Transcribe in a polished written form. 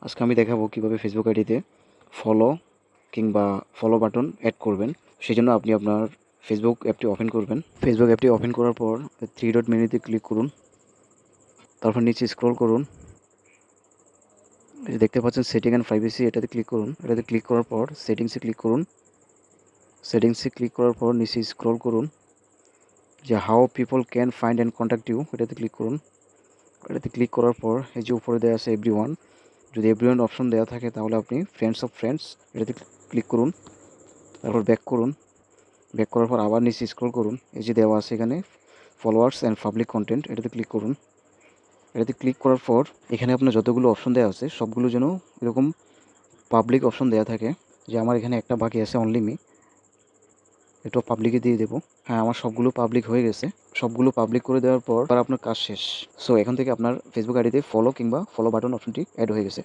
আজকে আমি দেখাবো কিভাবে ফেসবুক আইডিতে ফলো কিংবা ফলো বাটন অ্যাড করবেন। সেজন্য আপনি আপনার ফেসবুক অ্যাপটি ওপেন করবেন। ফেসবুক অ্যাপটি ওপেন করার পর থ্রি ডট মেনুতে ক্লিক করুন, তারপর নিচে স্ক্রল করুন। এই যে দেখতে পাচ্ছেন সেটিং অ্যান্ড প্রাইভেসি, এটাতে ক্লিক করুন। এটাতে ক্লিক করার পর সেটিংসে ক্লিক করুন। সেটিংসে ক্লিক করার পর নিচে স্ক্রল করুন, যে how people can find and contact you, এটাতে ক্লিক করুন। এটাতে ক্লিক করার পর এই যে উপরে দেওয়া আছে এভরিওয়ান, যদি এভরিওয়ান অপশন দেওয়া থাকে তাহলে আপনি ফ্রেন্ডস অফ ফ্রেন্ডস এটাতে ক্লিক করুন। তারপর ব্যাক করুন। ব্যাক করার পর আবার নিচে স্ক্রল করুন, এই যে দেওয়া আছে এখানে ফলোয়ার্স অ্যান্ড পাবলিক কন্টেন্ট, এটাতে ক্লিক করুন। এটাতে ক্লিক করার পর এখানে আপনার যতগুলো অপশন দেওয়া আছে সবগুলো যেন এরকম পাবলিক অপশন দেওয়া থাকে। যে আমার এখানে একটা বাকি আছে অনলি মি, এটা পাবলিকে দিয়ে দেবো। হ্যাঁ, আমার সবগুলো পাবলিক হয়ে গেছে। সবগুলো পাবলিক করে দেওয়ার পর আপনার কাজ শেষ। সো এখান থেকে আপনার ফেসবুক আইডিতে ফলো কিংবা ফলো বাটন অপশনটি অ্যাড হয়ে গেছে।